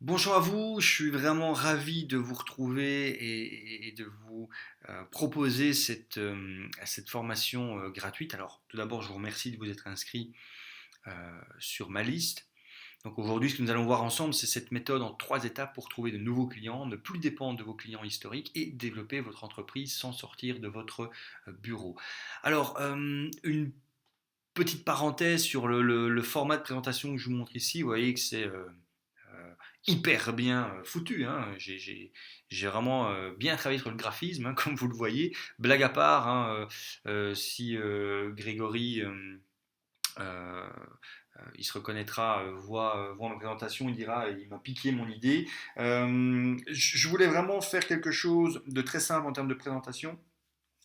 Bonjour à vous, je suis vraiment ravi de vous retrouver et de vous proposer cette formation gratuite. Alors, tout d'abord, je vous remercie de vous être inscrit sur ma liste. Donc aujourd'hui, ce que nous allons voir ensemble, c'est cette méthode en 3 étapes pour trouver de nouveaux clients, ne plus dépendre de vos clients historiques et développer votre entreprise sans sortir de votre bureau. Alors, une petite parenthèse sur le format de présentation que je vous montre ici. Vous voyez que c'est hyper bien foutu, hein. J'ai vraiment bien travaillé sur le graphisme, hein, comme vous le voyez. Blague à part, hein, si Grégory euh, il se reconnaîtra, voit ma présentation, il dira il m'a piqué mon idée. Je voulais vraiment faire quelque chose de très simple en termes de présentation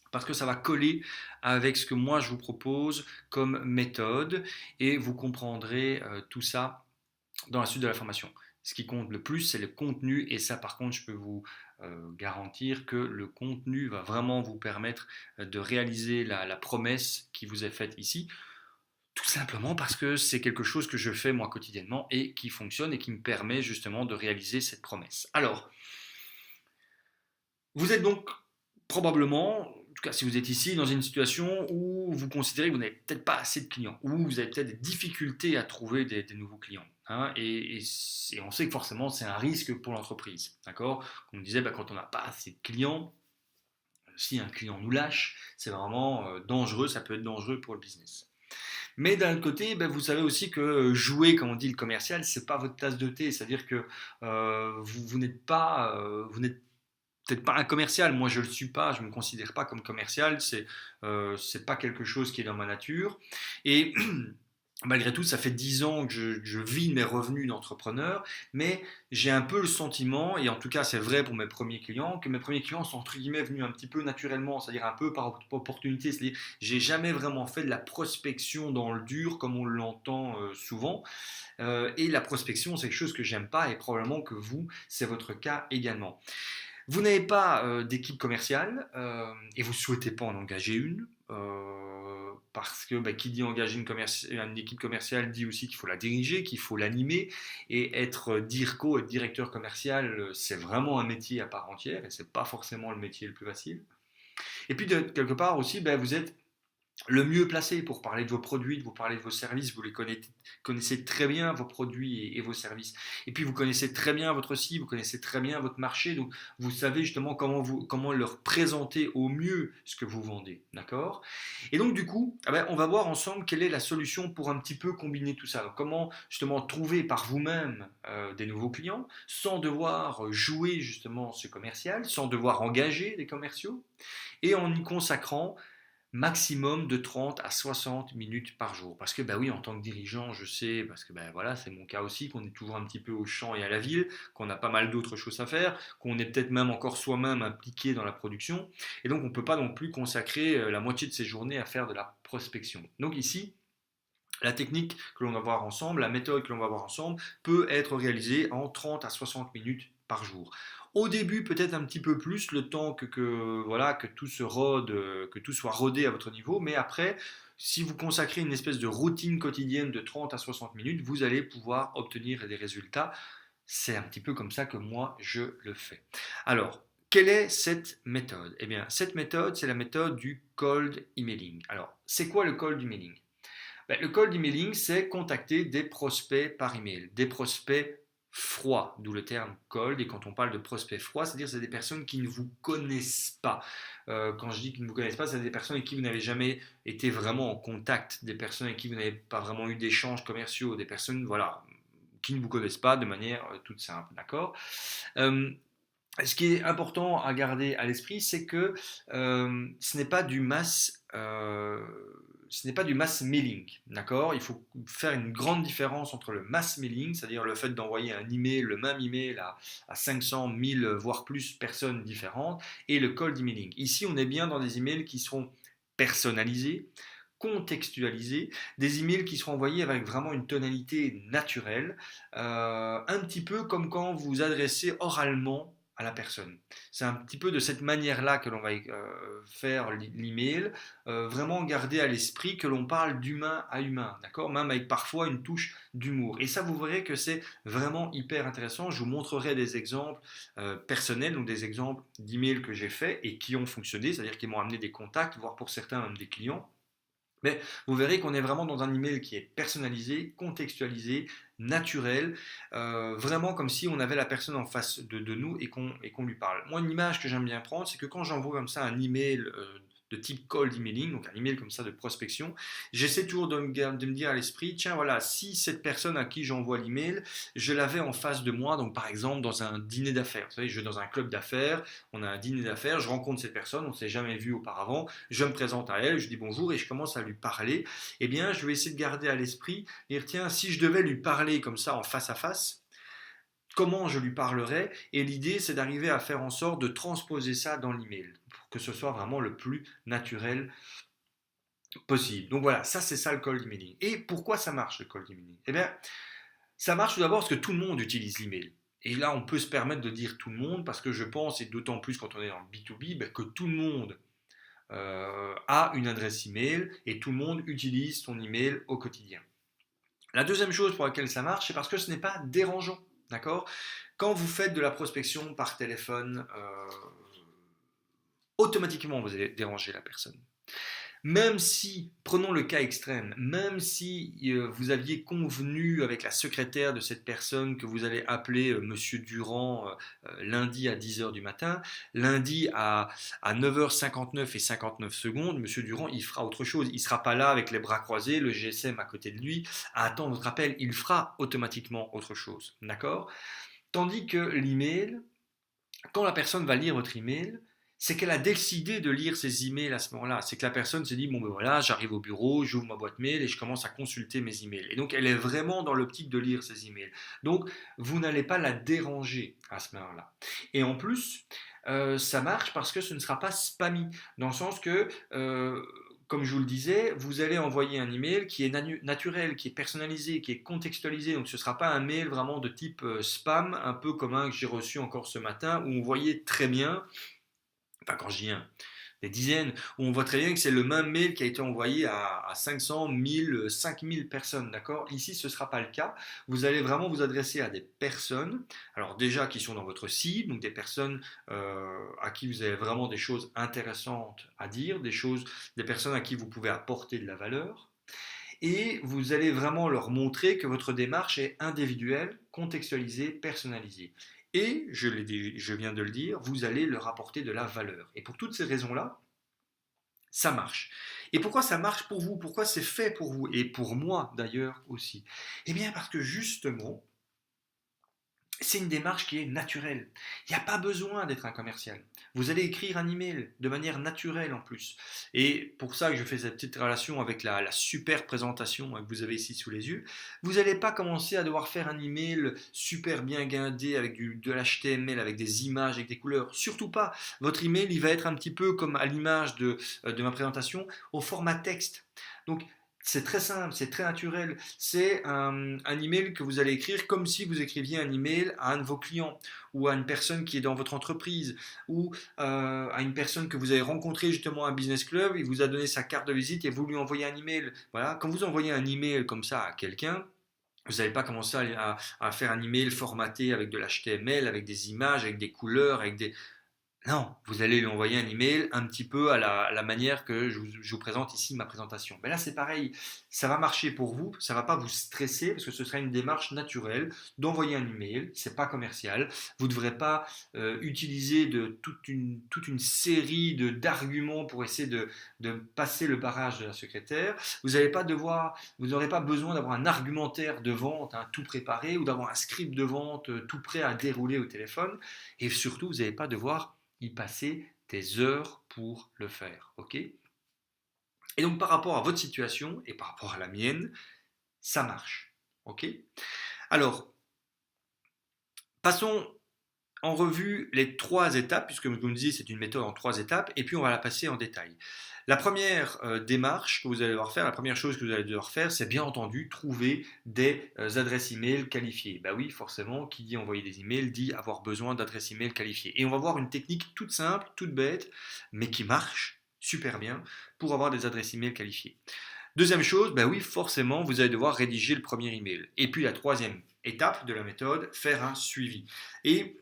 parce que ça va coller avec ce que moi je vous propose comme méthode et vous comprendrez tout ça dans la suite de la formation. Ce qui compte le plus, c'est le contenu, et ça par contre, je peux vous garantir que le contenu va vraiment vous permettre de réaliser la promesse qui vous est faite ici, tout simplement parce que c'est quelque chose que je fais moi quotidiennement et qui fonctionne et qui me permet justement de réaliser cette promesse. Alors, vous êtes donc probablement, en tout cas si vous êtes ici, dans une situation où vous considérez que vous n'avez peut-être pas assez de clients, ou vous avez peut-être des difficultés à trouver des nouveaux clients, hein, et on sait que forcément c'est un risque pour l'entreprise. D'accord. Comme on disait, quand on n'a pas assez de clients, si un client nous lâche, c'est vraiment dangereux, ça peut être dangereux pour le business. Mais d'un autre côté, vous savez aussi que jouer, comme on dit, le commercial, c'est pas votre tasse de thé. C'est-à-dire que vous n'êtes pas, vous n'êtes peut-être pas un commercial, moi je le suis pas, je me considère pas comme commercial, c'est pas quelque chose qui est dans ma nature. Et malgré tout, ça fait 10 ans que je vis mes revenus d'entrepreneur, mais j'ai un peu le sentiment, et en tout cas c'est vrai pour mes premiers clients, que mes premiers clients sont entre guillemets venus un petit peu naturellement, c'est-à-dire un peu par opportunité, c'est-à-dire j'ai jamais vraiment fait de la prospection dans le dur comme on l'entend souvent. Et la prospection, c'est quelque chose que j'aime pas, et probablement que vous, c'est votre cas également. Vous n'avez pas d'équipe commerciale et vous ne souhaitez pas en engager une parce que qui dit engager une équipe commerciale dit aussi qu'il faut la diriger, qu'il faut l'animer, et être DIRCO, être directeur commercial, c'est vraiment un métier à part entière et c'est pas forcément le métier le plus facile. Et puis de quelque part aussi, vous êtes le mieux placé pour parler de vos produits, de vous parler de vos services. Vous les connaissez très bien, vos produits et vos services. Et puis vous connaissez très bien votre site, vous connaissez très bien votre marché, donc vous savez justement comment leur présenter au mieux ce que vous vendez. D'accord. Et donc du coup, on va voir ensemble quelle est la solution pour un petit peu combiner tout ça. Donc, comment justement trouver par vous-même des nouveaux clients sans devoir jouer justement ce commercial, sans devoir engager des commerciaux, et en y consacrant maximum de 30 à 60 minutes par jour. Parce que oui, en tant que dirigeant, je sais, parce que voilà, c'est mon cas aussi, qu'on est toujours un petit peu au champ et à la ville, qu'on a pas mal d'autres choses à faire, qu'on est peut-être même encore soi-même impliqué dans la production, et donc on ne peut pas non plus consacrer la moitié de ses journées à faire de la prospection. Donc ici, la technique que l'on va voir ensemble, la méthode que l'on va voir ensemble, peut être réalisée en 30 à 60 minutes par jour. Au début, peut-être un petit peu plus, le temps voilà, que tout se rôde, que tout soit rodé à votre niveau, mais après, si vous consacrez une espèce de routine quotidienne de 30 à 60 minutes, vous allez pouvoir obtenir des résultats. C'est un petit peu comme ça que moi, je le fais. Alors, quelle est cette méthode? Eh bien, cette méthode, c'est la méthode du cold emailing. Alors, c'est quoi le cold emailing? Le cold emailing, c'est contacter des prospects par email, des prospects froids, d'où le terme cold. Et quand on parle de prospects froids, c'est-à-dire c'est des personnes qui ne vous connaissent pas. Quand je dis qu'ils ne vous connaissent pas, c'est des personnes avec qui vous n'avez jamais été vraiment en contact, des personnes avec qui vous n'avez pas vraiment eu d'échanges commerciaux, des personnes voilà, qui ne vous connaissent pas de manière toute simple. D'accord. Ce qui est important à garder à l'esprit, c'est que ce n'est pas du mass mailing, d'accord. Il faut faire une grande différence entre le mass mailing, c'est-à-dire le fait d'envoyer un email, le même email à 500, 1000, voire plus personnes différentes, et le cold emailing. Ici, on est bien dans des emails qui seront personnalisés, contextualisés, des emails qui seront envoyés avec vraiment une tonalité naturelle, un petit peu comme quand vous adressez oralement à la personne. C'est un petit peu de cette manière-là que l'on va faire l'email, vraiment garder à l'esprit que l'on parle d'humain à humain, d'accord? Même avec parfois une touche d'humour. Et ça, vous verrez que c'est vraiment hyper intéressant. Je vous montrerai des exemples personnels, donc des exemples d'emails que j'ai faits et qui ont fonctionné, c'est-à-dire qui m'ont amené des contacts, voire pour certains même des clients. Mais vous verrez qu'on est vraiment dans un email qui est personnalisé, contextualisé, naturel, vraiment comme si on avait la personne en face de nous et qu'on lui parle. Moi, une image que j'aime bien prendre, c'est que quand j'envoie comme ça un email de type cold emailing, donc un email comme ça de prospection, j'essaie toujours de me dire à l'esprit, tiens voilà, si cette personne à qui j'envoie l'email, je l'avais en face de moi, donc par exemple dans un dîner d'affaires, vous savez, je vais dans un club d'affaires, on a un dîner d'affaires, je rencontre cette personne, on ne s'est jamais vu auparavant, je me présente à elle, je dis bonjour et je commence à lui parler, eh bien je vais essayer de garder à l'esprit, dire tiens, si je devais lui parler comme ça en face à face, comment je lui parlerais, et l'idée c'est d'arriver à faire en sorte de transposer ça dans l'email pour que ce soit vraiment le plus naturel possible. Donc voilà, ça c'est ça le cold emailing. Et pourquoi ça marche le cold emailing? Eh bien, ça marche tout d'abord parce que tout le monde utilise l'email. Et là, on peut se permettre de dire tout le monde parce que je pense, et d'autant plus quand on est dans le B2B, ben, que tout le monde a une adresse email et tout le monde utilise son email au quotidien. La deuxième chose pour laquelle ça marche, c'est parce que ce n'est pas dérangeant. D'accord? Quand vous faites de la prospection par téléphone, automatiquement vous allez déranger la personne. Même si, prenons le cas extrême, même si vous aviez convenu avec la secrétaire de cette personne que vous allez appeler Monsieur Durand lundi à 10h du matin, lundi à 9h59 et 59 secondes, Monsieur Durand, il fera autre chose. Il ne sera pas là avec les bras croisés, le GSM à côté de lui, à attendre votre appel. Il fera automatiquement autre chose. D'accord? Tandis que l'email, quand la personne va lire votre email, c'est qu'elle a décidé de lire ses emails à ce moment-là. C'est que la personne s'est dit, bon ben voilà, j'arrive au bureau, j'ouvre ma boîte mail et je commence à consulter mes emails. Et donc elle est vraiment dans l'optique de lire ses emails. Donc vous n'allez pas la déranger à ce moment-là. Et en plus, ça marche parce que ce ne sera pas spammy, dans le sens que comme je vous le disais, vous allez envoyer un email qui est naturel, qui est personnalisé, qui est contextualisé. Donc ce ne sera pas un mail vraiment de type spam, un peu comme un que j'ai reçu encore ce matin, où on voyait très bien, enfin quand je dis un, des dizaines, où on voit très bien que c'est le même mail qui a été envoyé à 500, 1000, 5000 personnes, d'accord? Ici, ce ne sera pas le cas. Vous allez vraiment vous adresser à des personnes, alors déjà qui sont dans votre cible, donc des personnes à qui vous avez vraiment des choses intéressantes à dire, des personnes à qui vous pouvez apporter de la valeur, et vous allez vraiment leur montrer que votre démarche est individuelle, contextualisée, personnalisée. Et, je viens de le dire, vous allez leur apporter de la valeur. Et pour toutes ces raisons-là, ça marche. Et pourquoi ça marche pour vous? Pourquoi c'est fait pour vous? Et pour moi d'ailleurs aussi. Eh bien parce que justement, c'est une démarche qui est naturelle. Il n'y a pas besoin d'être un commercial. Vous allez écrire un email de manière naturelle en plus. Et pour ça que je fais cette petite relation avec la super présentation que vous avez ici sous les yeux, vous n'allez pas commencer à devoir faire un email super bien guindé avec de l'HTML, avec des images, avec des couleurs. Surtout pas. Votre email, il va être un petit peu comme à l'image de ma présentation, au format texte. Donc c'est très simple, c'est très naturel. C'est un email que vous allez écrire comme si vous écriviez un email à un de vos clients ou à une personne qui est dans votre entreprise ou à une personne que vous avez rencontrée justement à un business club, il vous a donné sa carte de visite et vous lui envoyez un email. Voilà, quand vous envoyez un email comme ça à quelqu'un, vous n'allez pas commencer à faire un email formaté avec de l'HTML, avec des images, avec des couleurs, avec des... Non, vous allez lui envoyer un email un petit peu à la manière que je vous présente ici ma présentation. Mais là, c'est pareil, ça va marcher pour vous, ça ne va pas vous stresser parce que ce sera une démarche naturelle d'envoyer un email, c'est pas commercial. Vous ne devrez pas utiliser toute une série d'arguments pour essayer de passer le barrage de la secrétaire. Vous n'aurez pas besoin d'avoir un argumentaire de vente tout préparé ou d'avoir un script de vente tout prêt à dérouler au téléphone. Et surtout, vous n'allez pas devoir y passer des heures pour le faire, ok? Et donc par rapport à votre situation et par rapport à la mienne, ça marche, ok? Alors, passons en revue les 3 étapes, puisque comme je vous dis, c'est une méthode en 3 étapes, et puis on va la passer en détail. La première démarche que vous allez devoir faire, la première chose que vous allez devoir faire, c'est bien entendu trouver des adresses email qualifiées. Bah oui, forcément, qui dit envoyer des emails dit avoir besoin d'adresses email qualifiées. Et on va voir une technique toute simple, toute bête, mais qui marche super bien pour avoir des adresses email qualifiées. Deuxième chose, bah oui, forcément, vous allez devoir rédiger le premier email. Et puis la troisième étape de la méthode, faire un suivi. Et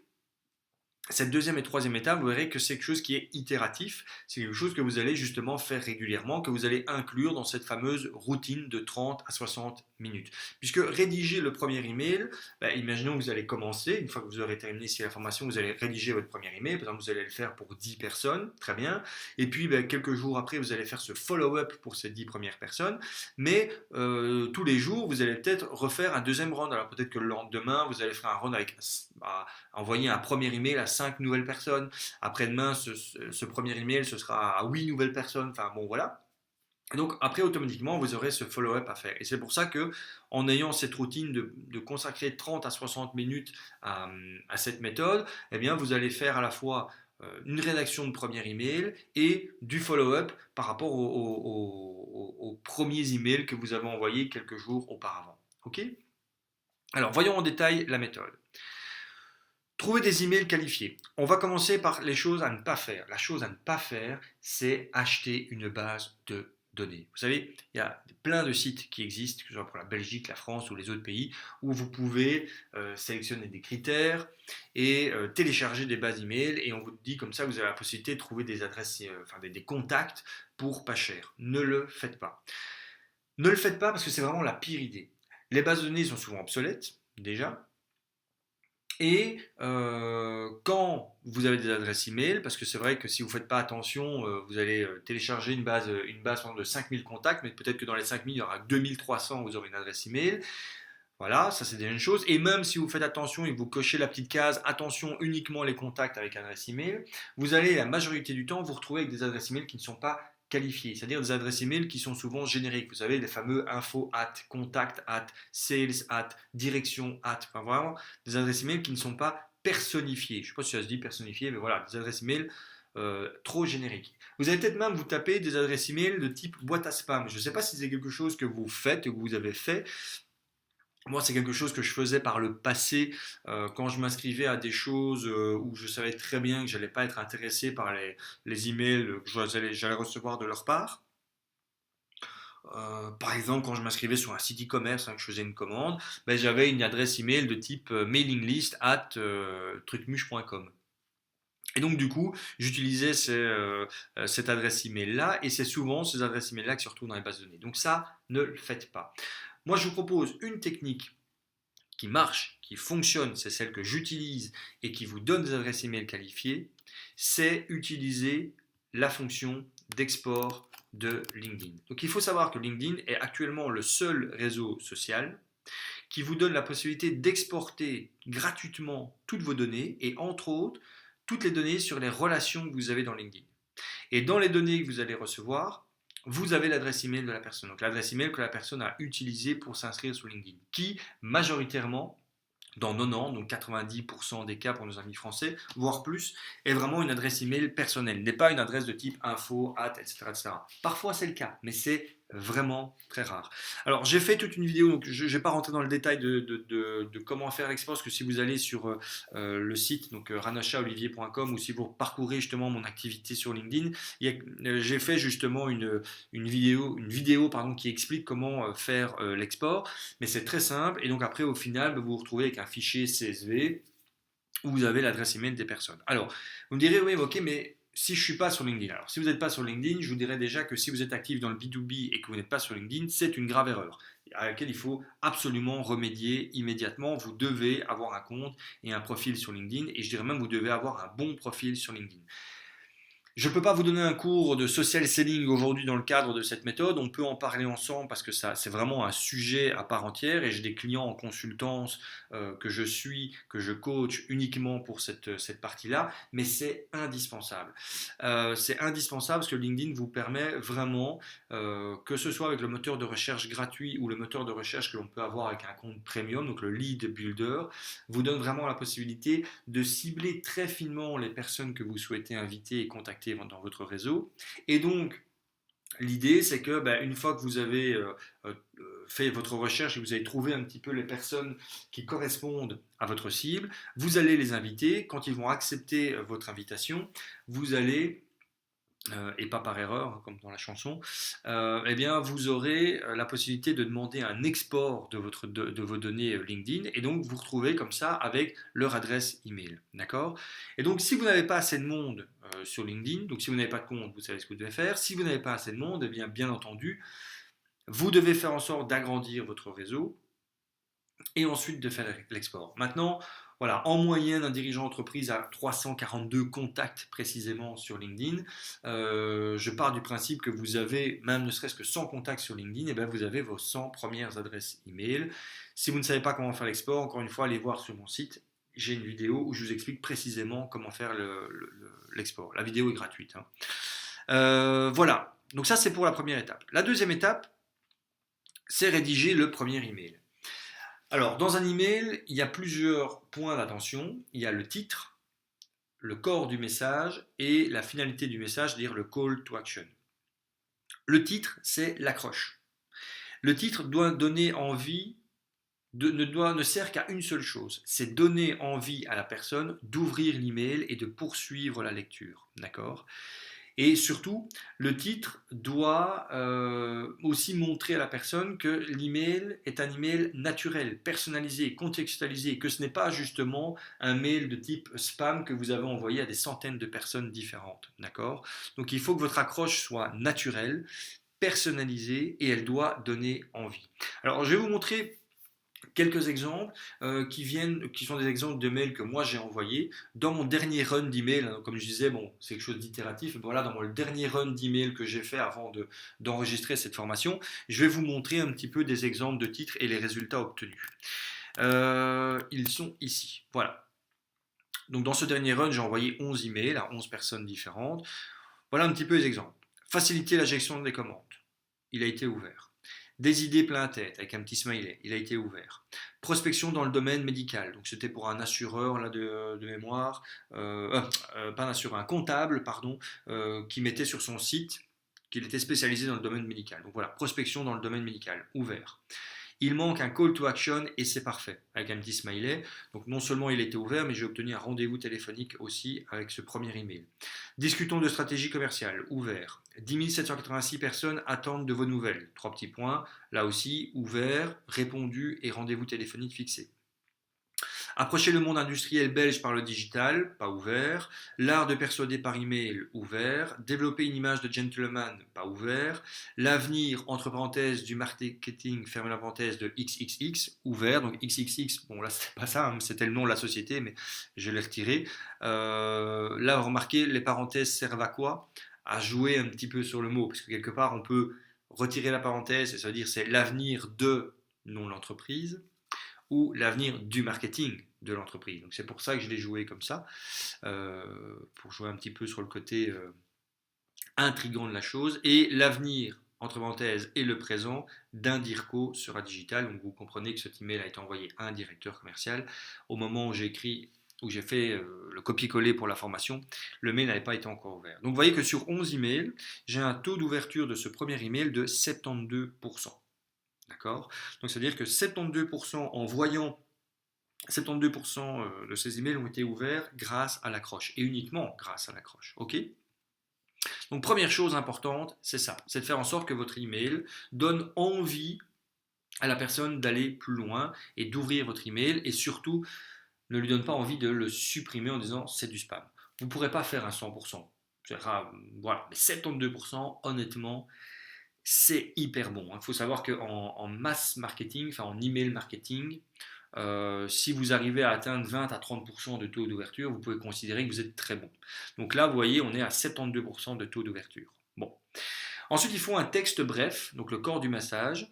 cette deuxième et troisième étape, vous verrez que c'est quelque chose qui est itératif, c'est quelque chose que vous allez justement faire régulièrement, que vous allez inclure dans cette fameuse routine de 30 à 60 minutes. Puisque rédiger le premier email, imaginons que vous allez commencer, une fois que vous aurez terminé ici la formation, vous allez rédiger votre premier email, par exemple vous allez le faire pour 10 personnes, très bien, et puis quelques jours après vous allez faire ce follow-up pour ces 10 premières personnes, mais tous les jours vous allez peut-être refaire un deuxième round, alors peut-être que le lendemain vous allez faire un round avec envoyer un premier email à 5 nouvelles personnes. Après-demain, ce premier email, ce sera à 8 nouvelles personnes. Enfin bon, voilà. Et donc après, automatiquement, vous aurez ce follow-up à faire. Et c'est pour ça que, en ayant cette routine de consacrer 30 à 60 minutes à cette méthode, eh bien, vous allez faire à la fois une rédaction de premier email et du follow-up par rapport aux premiers emails que vous avez envoyés quelques jours auparavant. Ok? Alors, voyons en détail la méthode. Trouver des emails qualifiés. On va commencer par les choses à ne pas faire. La chose à ne pas faire, c'est acheter une base de données. Vous savez, il y a plein de sites qui existent, que ce soit pour la Belgique, la France ou les autres pays, où vous pouvez sélectionner des critères et télécharger des bases email, et on vous dit comme ça, vous avez la possibilité de trouver des adresses, des contacts pour pas cher. Ne le faites pas. Ne le faites pas parce que c'est vraiment la pire idée. Les bases de données sont souvent obsolètes, déjà. Et quand vous avez des adresses email, parce que c'est vrai que si vous ne faites pas attention, vous allez télécharger une base de 5000 contacts, mais peut-être que dans les 5000, il y aura 2300, vous aurez une adresse email. Voilà, ça c'est déjà une chose. Et même si vous faites attention et que vous cochez la petite case attention uniquement les contacts avec adresse email, vous allez la majorité du temps vous retrouver avec des adresses email qui ne sont pas qualifiées, c'est-à-dire des adresses email qui sont souvent génériques. Vous savez, les fameux info at, contact at, sales at, direction at, enfin vraiment des adresses email qui ne sont pas personnifiées. Je ne sais pas si ça se dit personnifié, mais voilà, des adresses email trop génériques. Vous allez peut-être même vous taper des adresses email de type boîte à spam. Je ne sais pas si c'est quelque chose que vous faites, que vous avez fait. Moi, c'est quelque chose que je faisais par le passé quand je m'inscrivais à des choses où je savais très bien que je n'allais pas être intéressé par les emails que j'allais recevoir de leur part. Par exemple, quand je m'inscrivais sur un site e-commerce, que je faisais une commande, j'avais une adresse email de type mailing list at trucmuche.com. Et donc du coup, j'utilisais cette adresse email là, et c'est souvent ces adresses email là qui se retrouvent dans les bases de données. Donc ça, ne le faites pas. Moi, je vous propose une technique qui marche, qui fonctionne, c'est celle que j'utilise et qui vous donne des adresses email qualifiées, c'est utiliser la fonction d'export de LinkedIn. Donc il faut savoir que LinkedIn est actuellement le seul réseau social qui vous donne la possibilité d'exporter gratuitement toutes vos données et entre autres toutes les données sur les relations que vous avez dans LinkedIn. Et dans les données que vous allez recevoir, vous avez l'adresse email de la personne. Donc l'adresse email que la personne a utilisée pour s'inscrire sur LinkedIn, qui majoritairement, dans 90, donc 90% des cas pour nos amis français, voire plus, est vraiment une adresse email personnelle, n'est pas une adresse de type info, etc., etc. Parfois c'est le cas, mais c'est vraiment très rare. Alors j'ai fait toute une vidéo, donc je ne vais pas rentrer dans le détail de comment faire l'export, parce que si vous allez sur le site, donc ranashaolivier.com, ou si vous parcourez justement mon activité sur LinkedIn, j'ai fait justement une vidéo qui explique comment faire l'export, mais c'est très simple, et donc après au final vous vous retrouvez avec un fichier CSV où vous avez l'adresse email des personnes. Alors vous me direz oui ok, mais si je ne suis pas sur LinkedIn. Alors, si vous n'êtes pas sur LinkedIn, je vous dirais déjà que si vous êtes actif dans le B2B et que vous n'êtes pas sur LinkedIn, c'est une grave erreur à laquelle il faut absolument remédier immédiatement. Vous devez avoir un compte et un profil sur LinkedIn, et je dirais même vous devez avoir un bon profil sur LinkedIn. Je ne peux pas vous donner un cours de social selling aujourd'hui dans le cadre de cette méthode. On peut en parler ensemble parce que ça, c'est vraiment un sujet à part entière et j'ai des clients en consultance que je suis, que je coach uniquement pour cette partie-là. Mais c'est indispensable. C'est indispensable parce que LinkedIn vous permet vraiment, que ce soit avec le moteur de recherche gratuit ou le moteur de recherche que l'on peut avoir avec un compte premium, donc le Lead Builder, vous donne vraiment la possibilité de cibler très finement les personnes que vous souhaitez inviter et contacter dans votre réseau. Et donc, l'idée, c'est que une fois que vous avez fait votre recherche et que vous avez trouvé un petit peu les personnes qui correspondent à votre cible, vous allez les inviter. Quand ils vont accepter votre invitation, vous allez et pas par erreur, comme dans la chanson, eh bien, vous aurez la possibilité de demander un export de vos données LinkedIn et donc vous retrouvez comme ça avec leur adresse email. D'accord? Et donc, si vous n'avez pas assez de monde sur LinkedIn, donc si vous n'avez pas de compte, vous savez ce que vous devez faire. Si vous n'avez pas assez de monde, eh bien entendu, vous devez faire en sorte d'agrandir votre réseau et ensuite de faire l'export. Maintenant, voilà, en moyenne, un dirigeant d'entreprise a 342 contacts précisément sur LinkedIn. Je pars du principe que vous avez, même ne serait-ce que 100 contacts sur LinkedIn, et bien vous avez vos 100 premières adresses email. Si vous ne savez pas comment faire l'export, encore une fois, allez voir sur mon site. J'ai une vidéo où je vous explique précisément comment faire l'export. La vidéo est gratuite, hein. Voilà, donc ça c'est pour la première étape. La deuxième étape, c'est rédiger le premier email. Alors, dans un email, il y a plusieurs points d'attention. Il y a le titre, le corps du message et la finalité du message, c'est-à-dire le call to action. Le titre, c'est l'accroche. Le titre doit donner envie, ne sert qu'à une seule chose, c'est donner envie à la personne d'ouvrir l'email et de poursuivre la lecture. D'accord ? Et surtout, le titre doit aussi montrer à la personne que l'email est un email naturel, personnalisé, contextualisé, que ce n'est pas justement un mail de type spam que vous avez envoyé à des centaines de personnes différentes. D'accord ? Donc il faut que votre accroche soit naturelle, personnalisée et elle doit donner envie. Alors je vais vous montrer quelques exemples qui sont des exemples de mails que moi j'ai envoyés. Dans mon dernier run d'email, hein, comme je disais, bon, c'est quelque chose d'itératif, mais voilà, dans mon dernier run d'email que j'ai fait avant d'enregistrer cette formation, je vais vous montrer un petit peu des exemples de titres et les résultats obtenus. Ils sont ici. Voilà. Donc dans ce dernier run, j'ai envoyé 11 emails à 11 personnes différentes. Voilà un petit peu les exemples. Faciliter la gestion des commandes. Il a été ouvert. Des idées plein la tête, avec un petit smiley, il a été ouvert. Prospection dans le domaine médical, donc c'était pour un assureur là, de mémoire, pas un assureur, un comptable, pardon, qui mettait sur son site qu'il était spécialisé dans le domaine médical. Donc voilà, prospection dans le domaine médical, ouvert. Il manque un call to action et c'est parfait, avec un petit smiley. Donc non seulement il était ouvert, mais j'ai obtenu un rendez-vous téléphonique aussi avec ce premier email. Discutons de stratégie commerciale, ouvert. 10 786 personnes attendent de vos nouvelles. 3 petits points, là aussi, ouvert, répondu et rendez-vous téléphonique fixé. Approcher le monde industriel belge par le digital, pas ouvert. L'art de persuader par email, ouvert. Développer une image de gentleman, pas ouvert. L'avenir, entre parenthèses, du marketing, fermez la parenthèse, de XXX, ouvert. Donc XXX, bon là c'était pas ça, hein, c'était le nom de la société, mais je l'ai retiré. Là, remarquez, les parenthèses servent à quoi? À jouer un petit peu sur le mot, parce que quelque part on peut retirer la parenthèse, et ça veut dire c'est l'avenir de, non l'entreprise, ou l'avenir du marketing de l'entreprise. Donc c'est pour ça que je l'ai joué comme ça, pour jouer un petit peu sur le côté intrigant de la chose. Et l'avenir, entre parenthèses, et le présent d'Indirco sera digital. Donc vous comprenez que cet email a été envoyé à un directeur commercial. Au moment où j'ai écrit, où j'ai fait le copier-coller pour la formation, le mail n'avait pas été encore ouvert. Donc vous voyez que sur 11 emails, j'ai un taux d'ouverture de ce premier email de 72%. D'accord? Donc, c'est-à-dire que 72% en voyant 72% de ces emails ont été ouverts grâce à l'accroche et uniquement grâce à l'accroche. Ok? Donc, première chose importante, c'est ça, c'est de faire en sorte que votre email donne envie à la personne d'aller plus loin et d'ouvrir votre email et surtout ne lui donne pas envie de le supprimer en disant c'est du spam. Vous ne pourrez pas faire un 100%. Voilà, mais 72%, honnêtement, c'est hyper bon. Il faut savoir qu'en mass marketing, enfin en email marketing, Si vous arrivez à atteindre 20 à 30% de taux d'ouverture, vous pouvez considérer que vous êtes très bon. Donc là, vous voyez, on est à 72% de taux d'ouverture. Bon. Ensuite, il faut un texte bref, donc le corps du message.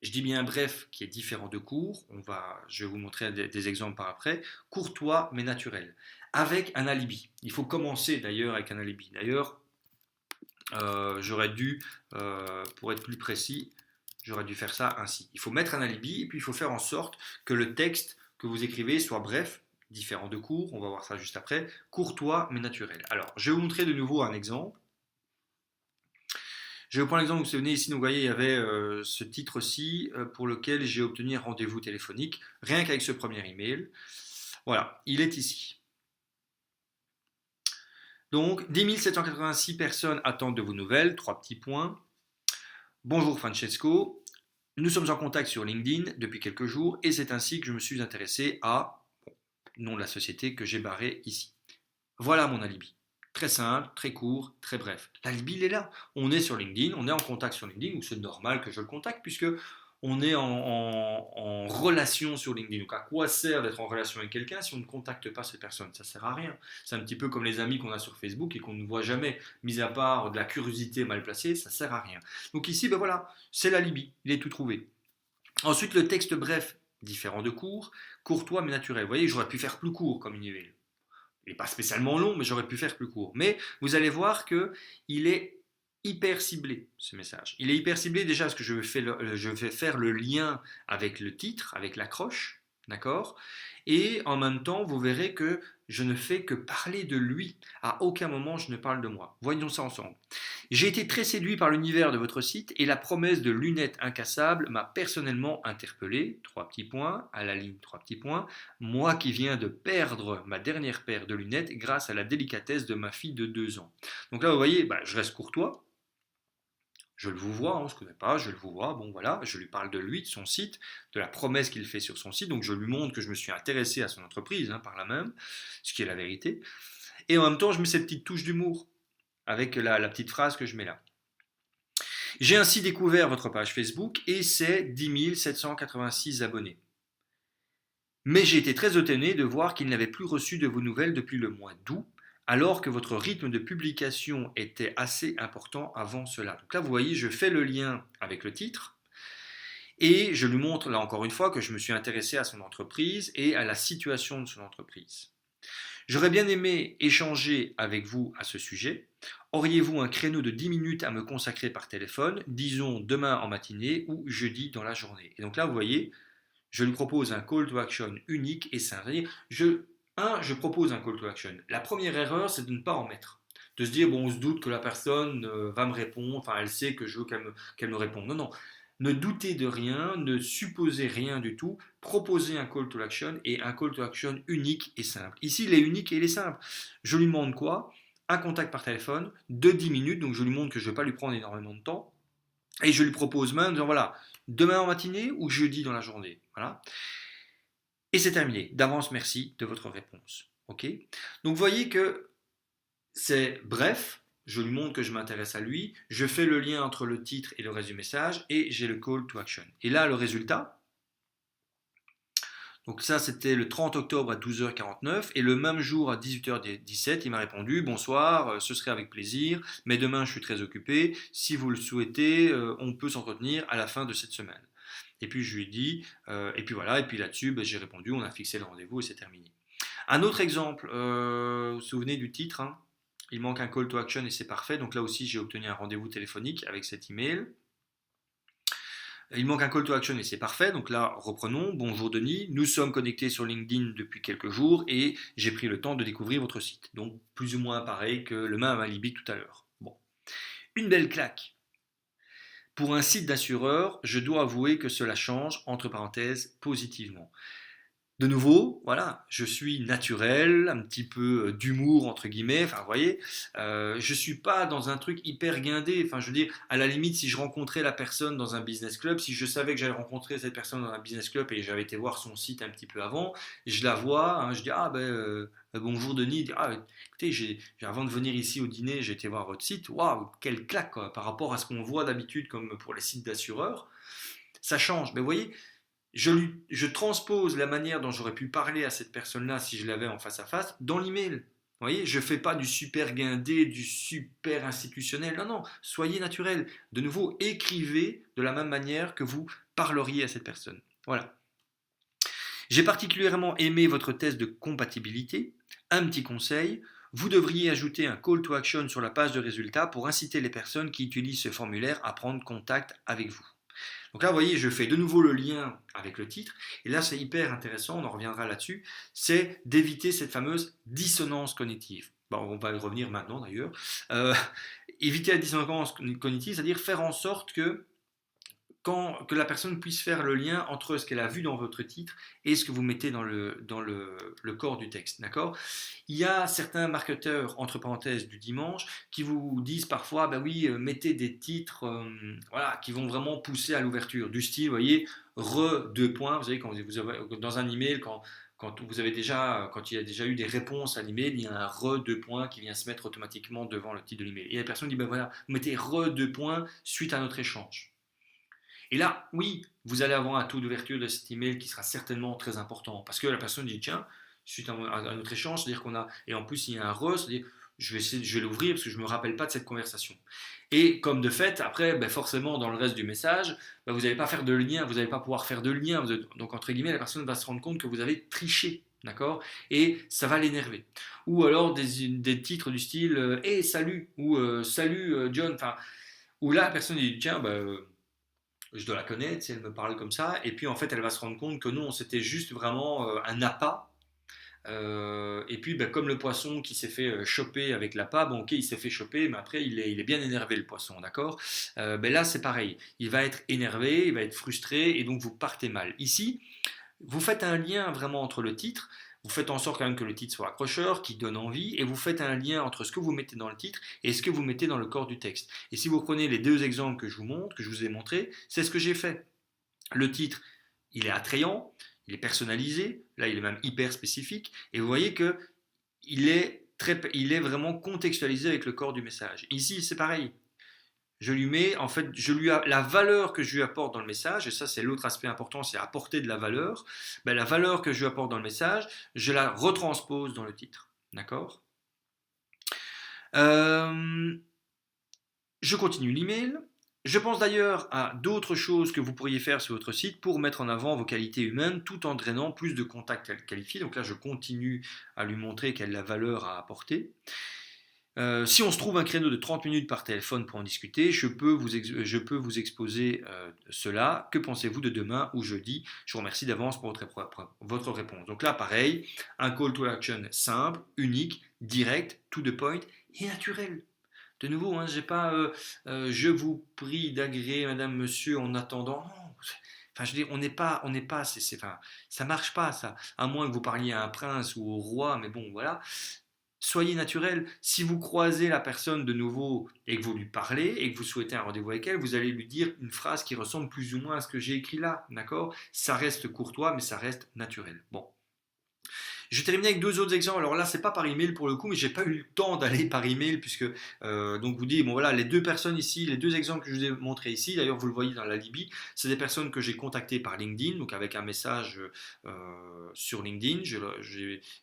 Je dis bien bref, qui est différent de court. Je vais vous montrer des exemples par après. Courtois, mais naturel. Avec un alibi. Il faut commencer d'ailleurs avec un alibi. D'ailleurs, j'aurais dû, pour être plus précis, j'aurais dû faire ça ainsi. Il faut mettre un alibi et puis il faut faire en sorte que le texte que vous écrivez soit bref, différent de court. On va voir ça juste après. Courtois, mais naturel. Alors, je vais vous montrer de nouveau un exemple. Je vais prendre l'exemple, vous vous souvenez ici, vous voyez, il y avait ce titre-ci pour lequel j'ai obtenu un rendez-vous téléphonique, rien qu'avec ce premier email. Voilà, il est ici. Donc, 10 786 personnes attendent de vos nouvelles, 3 petits points. Bonjour Francesco, nous sommes en contact sur LinkedIn depuis quelques jours et c'est ainsi que je me suis intéressé à, nom de la société que j'ai barré ici. Voilà mon alibi. Très simple, très court, très bref. L'alibi, il est là. On est sur LinkedIn, on est en contact sur LinkedIn, ou c'est normal que je le contacte, puisque on est en relation sur LinkedIn. Donc à quoi sert d'être en relation avec quelqu'un si on ne contacte pas cette personne? Ça ne sert à rien. C'est un petit peu comme les amis qu'on a sur Facebook et qu'on ne voit jamais, mis à part de la curiosité mal placée, ça ne sert à rien. Donc ici, ben voilà, c'est l'alibi, il est tout trouvé. Ensuite, le texte bref, différent de court, courtois mais naturel. Vous voyez, j'aurais pu faire plus court comme email. Il n'est pas spécialement long, mais j'aurais pu faire plus court. Mais vous allez voir qu'il est hyper ciblé, ce message. Il est hyper ciblé déjà parce que je vais faire le lien avec le titre, avec l'accroche, d'accord? Et en même temps, vous verrez que je ne fais que parler de lui. À aucun moment, je ne parle de moi. Voyons ça ensemble. J'ai été très séduit par l'univers de votre site et la promesse de lunettes incassables m'a personnellement interpellé. 3 petits points, à la ligne 3 petits points. Moi qui viens de perdre ma dernière paire de lunettes grâce à la délicatesse de ma fille de 2 ans. Donc là, vous voyez, je reste courtois. Je le vous vois, on ne se connaît pas, je le vous vois, bon voilà, je lui parle de lui, de son site, de la promesse qu'il fait sur son site, donc je lui montre que je me suis intéressé à son entreprise, par là même, ce qui est la vérité. Et en même temps, je mets cette petite touche d'humour, avec la petite phrase que je mets là. J'ai ainsi découvert votre page Facebook et c'est 10 786 abonnés. Mais j'ai été très étonné de voir qu'il n'avait plus reçu de vos nouvelles depuis le mois d'août, alors que votre rythme de publication était assez important avant cela. Donc là, vous voyez, je fais le lien avec le titre et je lui montre, là encore une fois, que je me suis intéressé à son entreprise et à la situation de son entreprise. J'aurais bien aimé échanger avec vous à ce sujet. Auriez-vous un créneau de 10 minutes à me consacrer par téléphone, disons demain en matinée ou jeudi dans la journée? Et donc là, vous voyez, je lui propose un call to action unique et simple. Je propose un call to action. La première erreur, c'est de ne pas en mettre. De se dire, bon, on se doute que la personne va me répondre, enfin, elle sait que je veux qu'elle me réponde. Non, non. Ne doutez de rien, ne supposez rien du tout. Proposez un call to action et un call to action unique et simple. Ici, il est unique et il est simple. Je lui demande quoi? Un contact par téléphone de 10 minutes, donc je lui montre que je ne vais pas lui prendre énormément de temps. Et je lui propose même, en disant voilà, demain en matinée ou jeudi dans la journée. Voilà. Et c'est terminé. D'avance, merci de votre réponse. Ok? Donc vous voyez que c'est bref, je lui montre que je m'intéresse à lui, je fais le lien entre le titre et le reste du message, et j'ai le call to action. Et là, le résultat, donc ça c'était le 30 octobre à 12h49, et le même jour à 18h17, il m'a répondu « Bonsoir, ce serait avec plaisir, mais demain je suis très occupé, si vous le souhaitez, on peut s'entretenir à la fin de cette semaine. » Et puis je lui ai dit, et puis voilà, et puis là-dessus, j'ai répondu, on a fixé le rendez-vous et c'est terminé. Un autre exemple, vous vous souvenez du titre, il manque un call to action et c'est parfait, donc là aussi j'ai obtenu un rendez-vous téléphonique avec cet email. Il manque un call to action et c'est parfait, donc là reprenons, bonjour Denis, nous sommes connectés sur LinkedIn depuis quelques jours et j'ai pris le temps de découvrir votre site. Donc plus ou moins pareil que le même alibi tout à l'heure. Bon. Une belle claque. Pour un site d'assureur, je dois avouer que cela change, entre parenthèses, positivement. De nouveau, voilà, je suis naturel, un petit peu d'humour entre guillemets, enfin vous voyez, je suis pas dans un truc hyper guindé, enfin je veux dire, à la limite si je rencontrais la personne dans un business club, si je savais que j'allais rencontrer cette personne dans un business club et j'avais été voir son site un petit peu avant, je la vois, je dis bonjour Denis, écoutez, avant de venir ici au dîner, j'ai été voir votre site, waouh, quelle claque quoi, par rapport à ce qu'on voit d'habitude comme pour les sites d'assureurs, ça change, mais vous voyez, je transpose la manière dont j'aurais pu parler à cette personne-là si je l'avais en face à face dans l'email. Vous voyez, je ne fais pas du super guindé, du super institutionnel. Non, non, soyez naturel. De nouveau, écrivez de la même manière que vous parleriez à cette personne. Voilà. J'ai particulièrement aimé votre test de compatibilité. Un petit conseil, vous devriez ajouter un call to action sur la page de résultats pour inciter les personnes qui utilisent ce formulaire à prendre contact avec vous. Donc là, vous voyez, je fais de nouveau le lien avec le titre. Et là, c'est hyper intéressant, on en reviendra là-dessus, c'est d'éviter cette fameuse dissonance cognitive. Bon, on va y revenir maintenant d'ailleurs. Éviter la dissonance cognitive, c'est-à-dire faire en sorte que la personne puisse faire le lien entre ce qu'elle a vu dans votre titre et ce que vous mettez dans le corps du texte. D'accord. Il y a certains marketeurs, entre parenthèses, du dimanche, qui vous disent parfois, bah oui, mettez des titres voilà, qui vont vraiment pousser à l'ouverture, du style, vous voyez, deux points, vous savez, quand vous avez, dans un email, quand il y a déjà eu des réponses à l'email, il y a un deux points qui vient se mettre automatiquement devant le titre de l'email. Et la personne dit, ben voilà, vous mettez deux points suite à notre échange. Et là, oui, vous allez avoir un taux d'ouverture de cet email qui sera certainement très important. Parce que la personne dit, tiens, suite à notre échange, c'est-à-dire qu'on a, et en plus il y a un c'est-à-dire je vais l'ouvrir parce que je ne me rappelle pas de cette conversation. Et comme de fait, après, ben forcément, dans le reste du message, ben vous n'allez pas faire de lien, vous n'allez pas pouvoir faire de lien. Donc, entre guillemets, la personne va se rendre compte que vous avez triché. D'accord. Et ça va l'énerver. Ou alors des titres du style Hey, salut ou Salut John. Enfin, où là, la personne dit tiens, je dois la connaître, si elle me parle comme ça, et puis en fait elle va se rendre compte que non, c'était juste vraiment un appât, et puis comme le poisson qui s'est fait choper avec l'appât, bon ok il s'est fait choper, mais après il est bien énervé le poisson, d'accord. Là c'est pareil, il va être énervé, il va être frustré, et donc vous partez mal. Ici, vous faites un lien vraiment entre le titre, vous faites en sorte quand même que le titre soit accrocheur, qui donne envie, et vous faites un lien entre ce que vous mettez dans le titre et ce que vous mettez dans le corps du texte. Et si vous prenez les deux exemples que je vous montre, que je vous ai montré, c'est ce que j'ai fait. Le titre, il est attrayant, il est personnalisé, là il est même hyper spécifique, et vous voyez que il est vraiment contextualisé avec le corps du message. Ici, c'est pareil. Je lui mets, en fait, la valeur que je lui apporte dans le message, et ça c'est l'autre aspect important, c'est apporter de la valeur. La valeur que je lui apporte dans le message, je la retranspose dans le titre. D'accord. Je continue l'email. Je pense d'ailleurs à d'autres choses que vous pourriez faire sur votre site pour mettre en avant vos qualités humaines tout en drainant plus de contacts qualifiés. Donc là, je continue à lui montrer quelle est la valeur à apporter. Si on se trouve un créneau de 30 minutes par téléphone pour en discuter, je peux vous exposer cela. Que pensez-vous de demain ou jeudi? Je vous remercie d'avance pour votre réponse. Donc là, pareil, un call to action simple, unique, direct, to the point et naturel. De nouveau, hein, j'ai pas je vous prie d'agréer, madame, monsieur, en attendant. Non. Enfin, je veux dire, on n'est pas, enfin, ça marche pas ça. À moins que vous parliez à un prince ou au roi, mais bon, voilà. Soyez naturel. Si vous croisez la personne de nouveau et que vous lui parlez et que vous souhaitez un rendez-vous avec elle, vous allez lui dire une phrase qui ressemble plus ou moins à ce que j'ai écrit là, d'accord? Ça reste courtois, mais ça reste naturel. Bon. Je termine avec deux autres exemples. Alors là, c'est pas par email pour le coup, mais j'ai pas eu le temps d'aller par email puisque donc vous dites bon voilà les deux personnes ici, les deux exemples que je vous ai montrés ici. D'ailleurs, vous le voyez dans la Libye, c'est des personnes que j'ai contactées par LinkedIn, donc avec un message sur LinkedIn.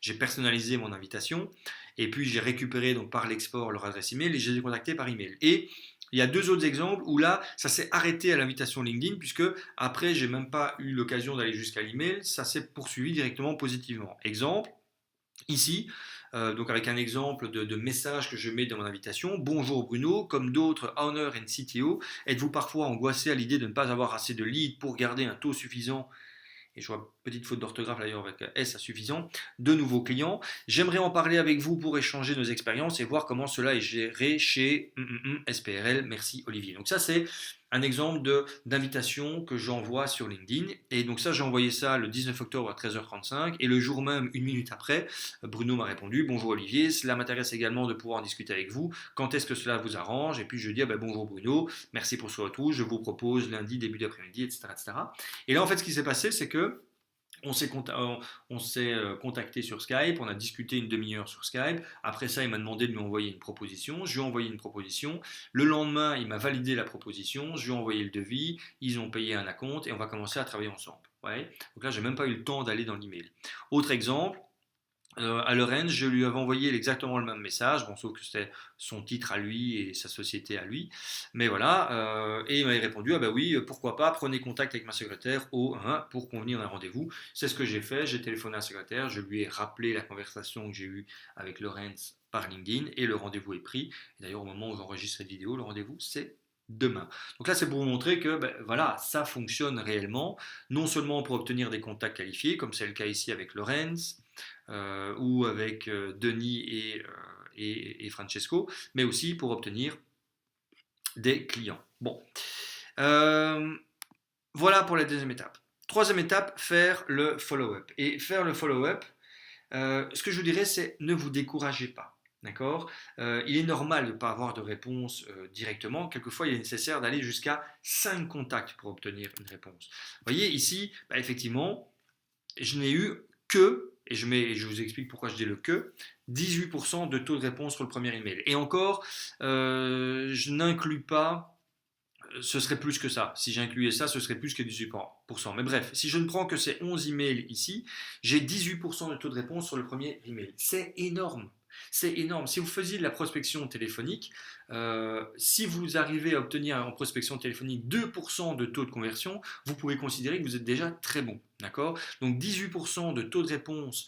J'ai personnalisé mon invitation et puis j'ai récupéré donc par l'export leur adresse email et je les ai contactés par email. Et il y a deux autres exemples où là, ça s'est arrêté à l'invitation LinkedIn, puisque après, j'ai même pas eu l'occasion d'aller jusqu'à l'email, ça s'est poursuivi directement positivement. Exemple, ici, donc avec un exemple de message que je mets dans mon invitation. Bonjour Bruno, comme d'autres owners and CTO, êtes-vous parfois angoissé à l'idée de ne pas avoir assez de leads pour garder un taux suffisant, et je vois petite faute d'orthographe d'ailleurs avec S à suffisant, de nouveaux clients. J'aimerais en parler avec vous pour échanger nos expériences et voir comment cela est géré chez SPRL. Merci Olivier. Donc ça c'est un exemple d'invitation que j'envoie sur LinkedIn. Et donc ça, j'ai envoyé ça le 19 octobre à 13h35. Et le jour même, une minute après, Bruno m'a répondu: bonjour Olivier, cela m'intéresse également de pouvoir en discuter avec vous. Quand est-ce que cela vous arrange? Et puis je dis bonjour Bruno, merci pour ce retour. Je vous propose lundi, début d'après-midi, etc., etc. Et là, en fait, ce qui s'est passé, c'est que on s'est contacté sur Skype, on a discuté une demi-heure sur Skype. Après ça, il m'a demandé de lui envoyer une proposition. Je lui ai envoyé une proposition. Le lendemain, il m'a validé la proposition. Je lui ai envoyé le devis. Ils ont payé un acompte et on va commencer à travailler ensemble. Ouais. Donc là, j'ai même pas eu le temps d'aller dans l'email. Autre exemple, à Lorenz, je lui avais envoyé exactement le même message, bon, sauf que c'était son titre à lui et sa société à lui. Mais voilà, et il m'avait répondu, ah bah oui, pourquoi pas, prenez contact avec ma secrétaire pour convenir d'un rendez-vous. C'est ce que j'ai fait, j'ai téléphoné à la secrétaire, je lui ai rappelé la conversation que j'ai eue avec Lorenz par LinkedIn et le rendez-vous est pris. Et d'ailleurs, au moment où j'enregistre cette vidéo, le rendez-vous c'est demain. Donc là, c'est pour vous montrer que ben, voilà, ça fonctionne réellement, non seulement pour obtenir des contacts qualifiés, comme c'est le cas ici avec Lorenz, ou avec Denis et Francesco, mais aussi pour obtenir des clients. Bon, euh, voilà pour la deuxième étape. Troisième étape, faire le follow-up. Et faire le follow-up, ce que je vous dirais, c'est ne vous découragez pas. D'accord. Il est normal de ne pas avoir de réponse directement. Quelquefois, il est nécessaire d'aller jusqu'à 5 contacts pour obtenir une réponse. Vous voyez, ici, bah, effectivement, je n'ai eu que, et je vous explique pourquoi je dis le que, 18% de taux de réponse sur le premier email. Et encore, je n'inclus pas, ce serait plus que ça. Si j'incluais ça, ce serait plus que 18%. Mais bref, si je ne prends que ces 11 emails ici, j'ai 18% de taux de réponse sur le premier email. C'est énorme. C'est énorme. Si vous faisiez de la prospection téléphonique, si vous arrivez à obtenir en prospection téléphonique 2% de taux de conversion, vous pouvez considérer que vous êtes déjà très bon. D'accord. Donc 18% de taux de réponse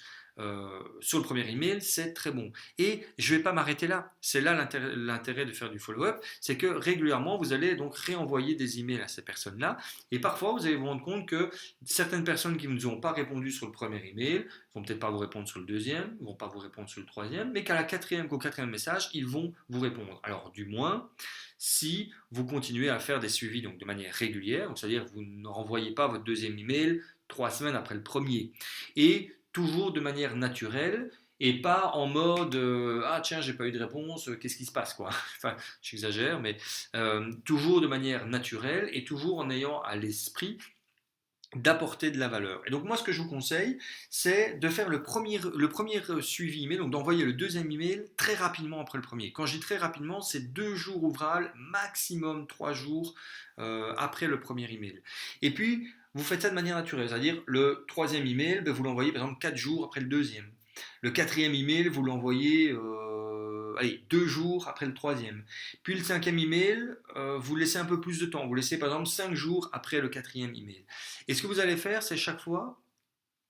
sur le premier email, c'est très bon. Et je ne vais pas m'arrêter là. C'est là l'intérêt de faire du follow-up, c'est que régulièrement, vous allez donc réenvoyer des emails à ces personnes-là. Et parfois, vous allez vous rendre compte que certaines personnes qui ne vous ont pas répondu sur le premier email vont peut-être pas vous répondre sur le deuxième, ne vont pas vous répondre sur le troisième, mais qu'au quatrième message, ils vont vous répondre. Alors, du moins, si vous continuez à faire des suivis donc de manière régulière, c'est-à-dire que vous ne renvoyez pas votre deuxième email 3 semaines après le premier. Et toujours de manière naturelle et pas en mode ah tiens j'ai pas eu de réponse, qu'est-ce qui se passe quoi. Enfin j'exagère mais toujours de manière naturelle et toujours en ayant à l'esprit d'apporter de la valeur. Et donc moi ce que je vous conseille c'est de faire le premier suivi email, donc d'envoyer le deuxième email très rapidement après le premier. Quand je dis très rapidement, c'est 2 jours ouvrables, maximum 3 jours après le premier email. Et puis vous faites ça de manière naturelle, c'est-à-dire le troisième email, vous l'envoyez par exemple 4 jours après le deuxième. Le quatrième email, vous l'envoyez 2 jours après le troisième. Puis le cinquième email, vous laissez un peu plus de temps. Vous laissez par exemple 5 jours après le quatrième email. Et ce que vous allez faire, c'est chaque fois,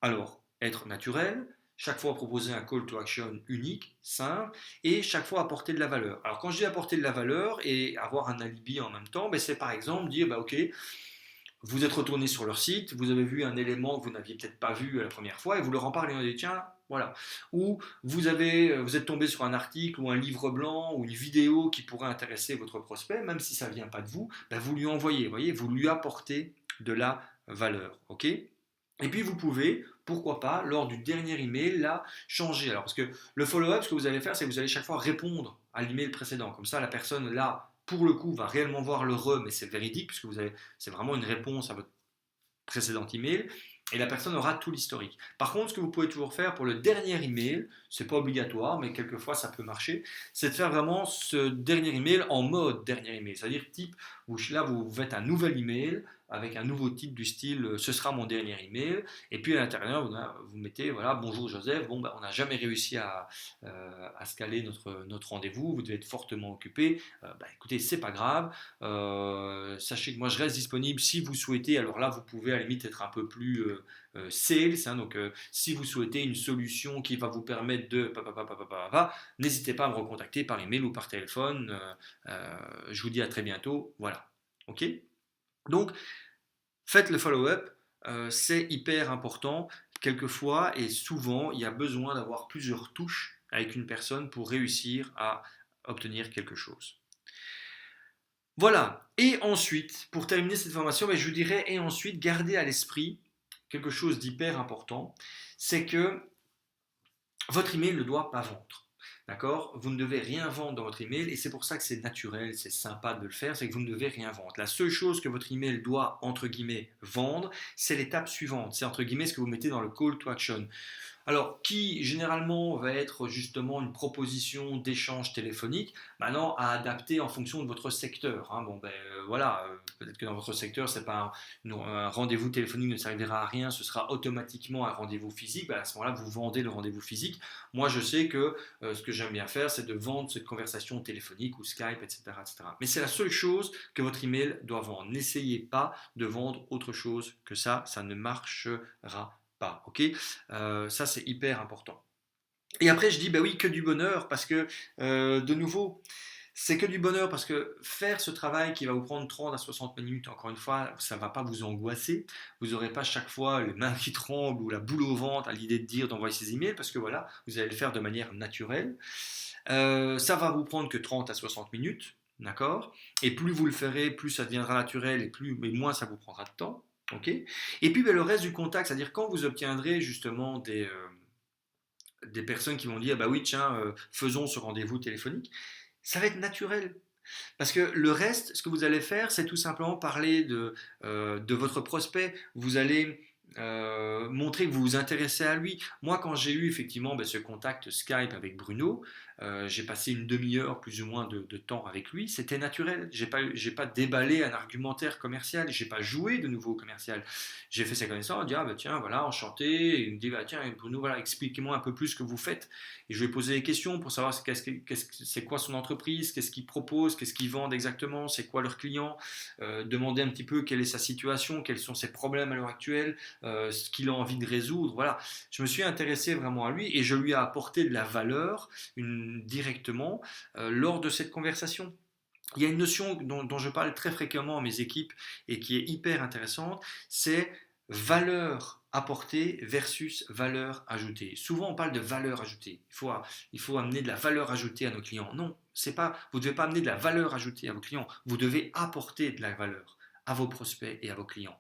alors, être naturel, chaque fois proposer un call to action unique, simple, et chaque fois apporter de la valeur. Alors quand je dis apporter de la valeur et avoir un alibi en même temps, c'est par exemple dire, ok, vous êtes retourné sur leur site, vous avez vu un élément que vous n'aviez peut-être pas vu la première fois et vous leur en parlez et vous dites tiens, voilà. Ou vous êtes tombé sur un article ou un livre blanc ou une vidéo qui pourrait intéresser votre prospect, même si ça ne vient pas de vous, vous lui envoyez, voyez, vous lui apportez de la valeur. Ok. Et puis vous pouvez, pourquoi pas, lors du dernier email, là, changer. Alors parce que le follow-up, ce que vous allez faire, c'est que vous allez chaque fois répondre à l'email précédent. Comme ça, la personne là, pour le coup, va réellement voir le mais c'est véridique, puisque c'est vraiment une réponse à votre précédent email, et la personne aura tout l'historique. Par contre, ce que vous pouvez toujours faire pour le dernier email, c'est pas obligatoire, mais quelquefois ça peut marcher, c'est de faire vraiment ce dernier email en mode dernier email, c'est-à-dire type, là vous faites un nouvel email avec un nouveau titre du style ce sera mon dernier email, et puis à l'intérieur vous mettez voilà bonjour Joseph, on n'a jamais réussi à se caler notre rendez-vous, vous devez être fortement occupé, écoutez c'est pas grave, sachez que moi je reste disponible si vous souhaitez, alors là vous pouvez à la limite être un peu plus sales, donc si vous souhaitez une solution qui va vous permettre de n'hésitez pas à me recontacter par email ou par téléphone, je vous dis à très bientôt, voilà, ok. Donc, faites le follow-up, c'est hyper important. Quelquefois et souvent, il y a besoin d'avoir plusieurs touches avec une personne pour réussir à obtenir quelque chose. Voilà. Et ensuite, pour terminer cette formation, je vous dirais, et ensuite, gardez à l'esprit quelque chose d'hyper important, c'est que votre email ne doit pas vendre. D'accord? Vous ne devez rien vendre dans votre email et c'est pour ça que c'est naturel, c'est sympa de le faire, c'est que vous ne devez rien vendre. La seule chose que votre email doit, entre guillemets, vendre, c'est l'étape suivante. C'est entre guillemets ce que vous mettez dans le call to action. Alors, qui généralement va être justement une proposition d'échange téléphonique, maintenant à adapter en fonction de votre secteur. Hein. Bon, ben voilà, peut-être que dans votre secteur, c'est pas un rendez-vous téléphonique ne servira à rien, ce sera automatiquement un rendez-vous physique. Ben, à ce moment-là, vous vendez le rendez-vous physique. Moi, je sais que ce que j'aime bien faire, c'est de vendre cette conversation téléphonique ou Skype, etc., etc. Mais c'est la seule chose que votre email doit vendre. N'essayez pas de vendre autre chose que ça ne marchera pas, ok. Ça, c'est hyper important. Et après, je dis, bah oui, que du bonheur, parce que, de nouveau, c'est que du bonheur, parce que faire ce travail qui va vous prendre 30 à 60 minutes, encore une fois, ça ne va pas vous angoisser. Vous n'aurez pas chaque fois les mains qui tremblent ou la boule au ventre à l'idée de dire d'envoyer ces emails, parce que voilà, vous allez le faire de manière naturelle. Ça va vous prendre que 30 à 60 minutes, d'accord. Et plus vous le ferez, plus ça deviendra naturel mais moins ça vous prendra de temps. Ok. Et puis ben, le reste du contact, c'est-à-dire quand vous obtiendrez justement des personnes qui vont dire bah oui tiens faisons ce rendez-vous téléphonique, ça va être naturel. Parce que le reste, ce que vous allez faire, c'est tout simplement parler de votre prospect. Vous allez montrer que vous vous intéressez à lui. Moi, quand j'ai eu effectivement ben, ce contact Skype avec Bruno, j'ai passé une demi-heure plus ou moins de temps avec lui. C'était naturel. J'ai pas déballé un argumentaire commercial. J'ai pas joué de nouveau commercial. J'ai fait sa connaissance. Dit ah bah tiens voilà enchanté. Et il me dit bah tiens Bruno voilà expliquez-moi un peu plus ce que vous faites. Et je lui ai posé des questions pour savoir c'est quoi son entreprise, qu'est-ce qu'il propose, qu'est-ce qu'ils vendent exactement, c'est quoi leurs clients. Demander un petit peu quelle est sa situation, quels sont ses problèmes à l'heure actuelle. Ce qu'il a envie de résoudre. Voilà, je me suis intéressé vraiment à lui et je lui ai apporté de la valeur directement lors de cette conversation. Il y a une notion dont je parle très fréquemment à mes équipes et qui est hyper intéressante, c'est valeur apportée versus valeur ajoutée. Souvent on parle de valeur ajoutée. Il faut amener de la valeur ajoutée à nos clients. Non, c'est pas, vous ne devez pas amener de la valeur ajoutée à vos clients. Vous devez apporter de la valeur à vos prospects et à vos clients.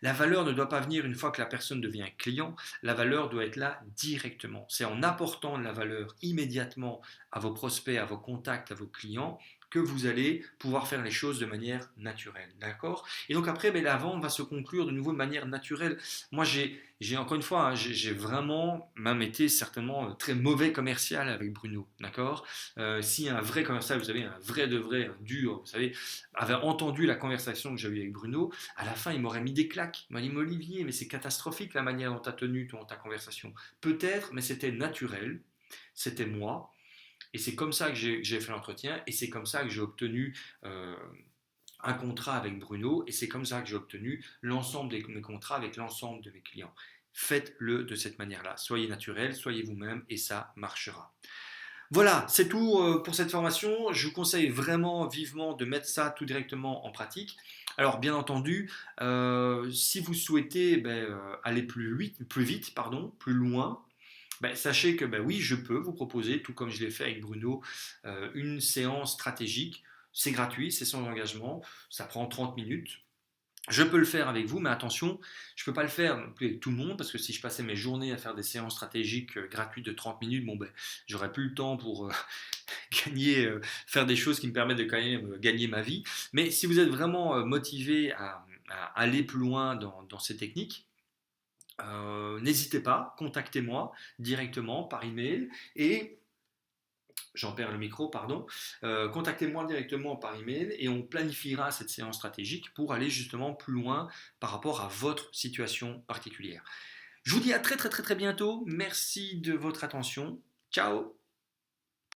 La valeur ne doit pas venir une fois que la personne devient client, la valeur doit être là directement. C'est en apportant de la valeur immédiatement à vos prospects, à vos contacts, à vos clients, que vous allez pouvoir faire les choses de manière naturelle. D'accord? Et donc après, la vente va se conclure de nouveau de manière naturelle. Moi, j'ai encore une fois, hein, j'ai vraiment même été certainement très mauvais commercial avec Bruno. D'accord? Si un vrai commercial, vous savez, un vrai de vrai, un dur, vous savez, avait entendu la conversation que j'ai eue avec Bruno, à la fin, il m'aurait mis des claques. Il m'a dit, mais Olivier, mais c'est catastrophique la manière dont tu as tenu ta conversation. Peut-être, mais c'était naturel, c'était moi. Et c'est comme ça que j'ai fait l'entretien et c'est comme ça que j'ai obtenu un contrat avec Bruno et c'est comme ça que j'ai obtenu l'ensemble de mes contrats avec l'ensemble de mes clients. Faites-le de cette manière-là. Soyez naturel, soyez vous-même et ça marchera. Voilà, c'est tout pour cette formation. Je vous conseille vraiment vivement de mettre ça tout directement en pratique. Alors bien entendu, si vous souhaitez aller plus vite, plus loin, sachez que oui, je peux vous proposer, tout comme je l'ai fait avec Bruno, une séance stratégique. C'est gratuit, c'est sans engagement, ça prend 30 minutes. Je peux le faire avec vous, mais attention, je ne peux pas le faire non plus avec tout le monde, parce que si je passais mes journées à faire des séances stratégiques gratuites de 30 minutes, j'aurais plus le temps pour faire des choses qui me permettent de quand même gagner ma vie. Mais si vous êtes vraiment motivé à aller plus loin dans ces techniques, n'hésitez pas, contactez-moi directement par email et j'en perds le micro, pardon. Contactez-moi directement par email et on planifiera cette séance stratégique pour aller justement plus loin par rapport à votre situation particulière. Je vous dis à très très très très bientôt. Merci de votre attention. Ciao.